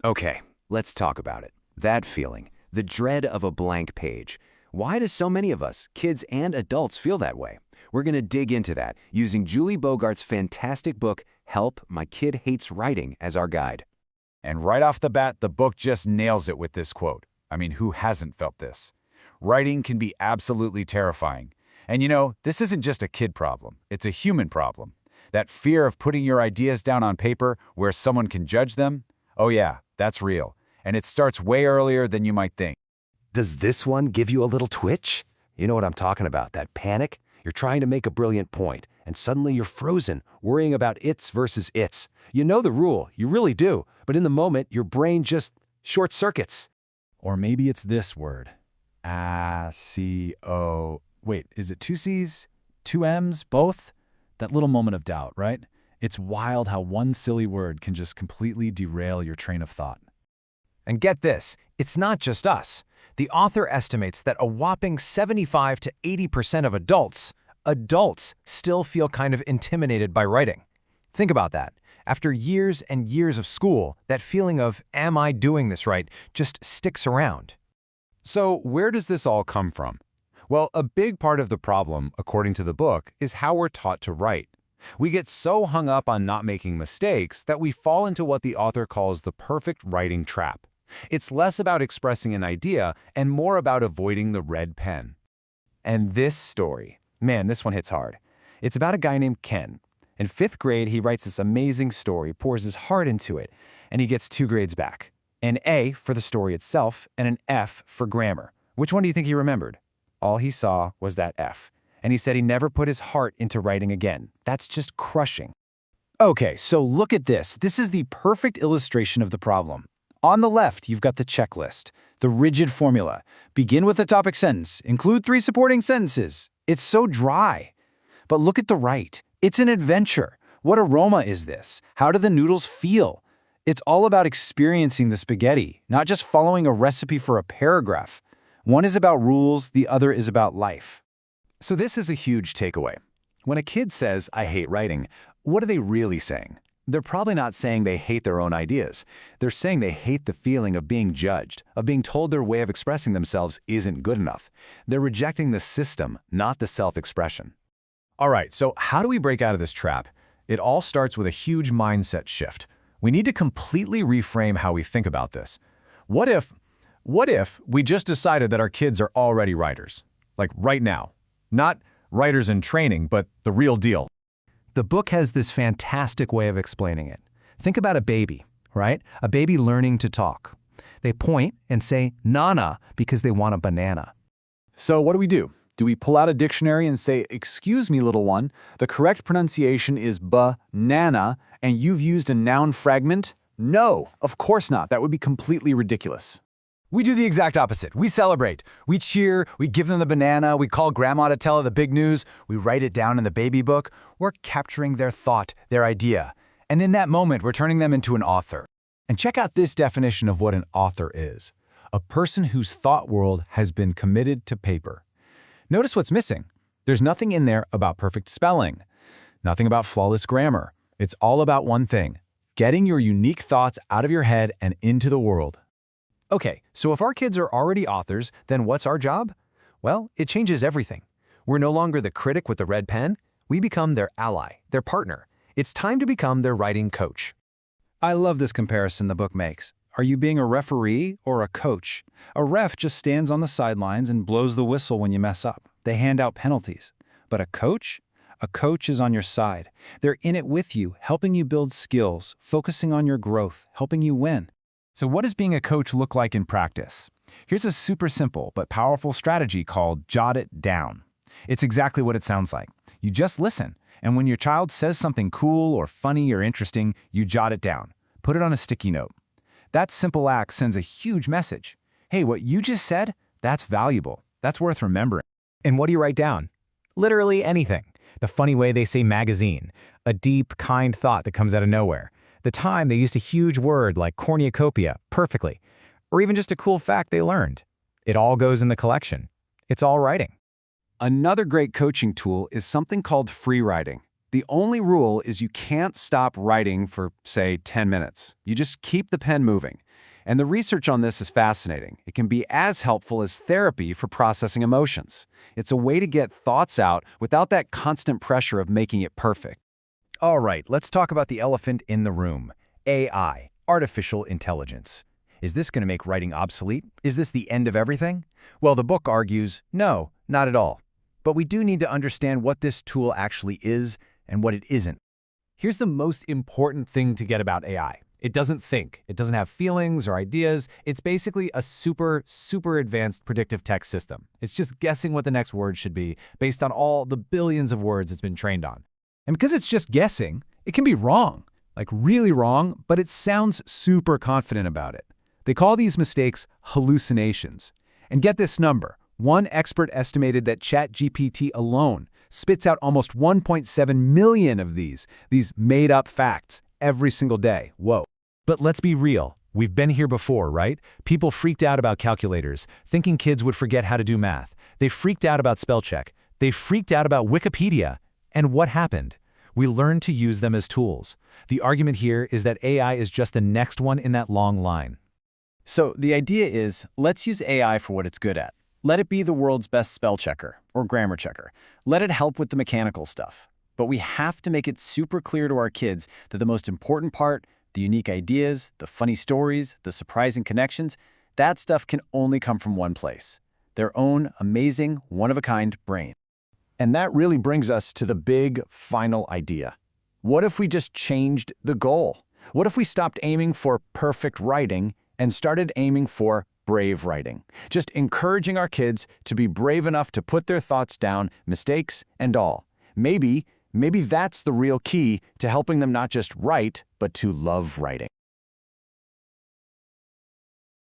Okay, let's talk about it. That feeling, the dread of a blank page. Why do so many of us, kids and adults, feel that way? We're going to dig into that using Julie Bogart's fantastic book, Help, My Kid Hates Writing, as our guide. And right off the bat, the book just nails it with this quote. I mean, who hasn't felt this? Writing can be absolutely terrifying. And you know, this isn't just a kid problem. It's a human problem. That fear of putting your ideas down on paper where someone can judge them, oh yeah, that's real. And it starts way earlier than you might think. Does this one give you a little twitch? You know what I'm talking about, that panic? You're trying to make a brilliant point, and suddenly you're frozen, worrying about its versus its. You know the rule, you really do, but in the moment, your brain just short circuits. Or maybe it's this word. A-C-O. Wait, is it two C's? Two M's? Both? That little moment of doubt, right? It's wild how one silly word can just completely derail your train of thought. And get this, it's not just us. The author estimates that a whopping 75 to 80% of adults still feel kind of intimidated by writing. Think about that. After years and years of school, that feeling of, am I doing this right, just sticks around. So where does this all come from? Well, a big part of the problem, according to the book, is how we're taught to write. We get so hung up on not making mistakes that we fall into what the author calls the perfect writing trap. It's less about expressing an idea and more about avoiding the red pen. And this story, man, this one hits hard. It's about a guy named Ken. In 5th grade, he writes this amazing story, pours his heart into it, and he gets 2 grades back. An A for the story itself and an F for grammar. Which one do you think he remembered? All he saw was that F. And he said he never put his heart into writing again. That's just crushing. Okay, so look at this. This is the perfect illustration of the problem. On the left, you've got the checklist, the rigid formula. Begin with a topic sentence, include 3 supporting sentences. It's so dry. But look at the right. It's an adventure. What aroma is this? How do the noodles feel? It's all about experiencing the spaghetti, not just following a recipe for a paragraph. One is about rules, the other is about life. So this is a huge takeaway. When a kid says, I hate writing, what are they really saying? They're probably not saying they hate their own ideas. They're saying they hate the feeling of being judged, of being told their way of expressing themselves isn't good enough. They're rejecting the system, not the self-expression. All right, so how do we break out of this trap? It all starts with a huge mindset shift. We need to completely reframe how we think about this. What if we just decided that our kids are already writers? Like right now. Not writers in training, but the real deal. The book has this fantastic way of explaining it. Think about a baby, right? A baby learning to talk. They point and say, "Nana," because they want a banana. So what do? Do we pull out a dictionary and say, excuse me, little one, the correct pronunciation is banana, and you've used a noun fragment? No, of course not. That would be completely ridiculous. We do the exact opposite. We celebrate. We cheer. We give them the banana. We call grandma to tell her the big news. We write it down in the baby book. We're capturing their thought, their idea. And in that moment, we're turning them into an author. And check out this definition of what an author is. A person whose thought world has been committed to paper. Notice what's missing. There's nothing in there about perfect spelling. Nothing about flawless grammar. It's all about one thing: getting your unique thoughts out of your head and into the world. Okay, so if our kids are already authors, then what's our job? Well, it changes everything. We're no longer the critic with the red pen. We become their ally, their partner. It's time to become their writing coach. I love this comparison the book makes. Are you being a referee or a coach? A ref just stands on the sidelines and blows the whistle when you mess up. They hand out penalties. But a coach? A coach is on your side. They're in it with you, helping you build skills, focusing on your growth, helping you win. So what does being a coach look like in practice? Here's a super simple but powerful strategy called jot it down. It's exactly what it sounds like. You just listen, and when your child says something cool or funny or interesting, you jot it down. Put it on a sticky note. That simple act sends a huge message. Hey, what you just said, that's valuable. That's worth remembering. And what do you write down? Literally anything. The funny way they say magazine, a deep, kind thought that comes out of nowhere. The time they used a huge word like cornucopia perfectly, or even just a cool fact they learned. It all goes in the collection. It's all writing. Another great coaching tool is something called free writing. The only rule is you can't stop writing for, say, 10 minutes. You just keep the pen moving. And the research on this is fascinating. It can be as helpful as therapy for processing emotions. It's a way to get thoughts out without that constant pressure of making it perfect. All right, let's talk about the elephant in the room. AI, artificial intelligence. Is this going to make writing obsolete? Is this the end of everything? Well, the book argues, no, not at all. But we do need to understand what this tool actually is and what it isn't. Here's the most important thing to get about AI. It doesn't think. It doesn't have feelings or ideas. It's basically a super advanced predictive text system. It's just guessing what the next word should be based on all the billions of words it's been trained on. And because it's just guessing, it can be wrong, like really wrong, but it sounds super confident about it. They call these mistakes hallucinations. And get this number. One expert estimated that ChatGPT alone spits out almost 1.7 million of these made-up facts every single day. Whoa. But let's be real. We've been here before, right? People freaked out about calculators, thinking kids would forget how to do math. They freaked out about spell check. They freaked out about Wikipedia. And what happened? We learned to use them as tools. The argument here is that AI is just the next one in that long line. So the idea is, let's use AI for what it's good at. Let it be the world's best spell checker or grammar checker. Let it help with the mechanical stuff. But we have to make it super clear to our kids that the most important part, the unique ideas, the funny stories, the surprising connections, that stuff can only come from one place: their own amazing, one-of-a-kind brain. And that really brings us to the big, final idea. What if we just changed the goal? What if we stopped aiming for perfect writing and started aiming for brave writing? Just encouraging our kids to be brave enough to put their thoughts down, mistakes and all. Maybe that's the real key to helping them not just write, but to love writing.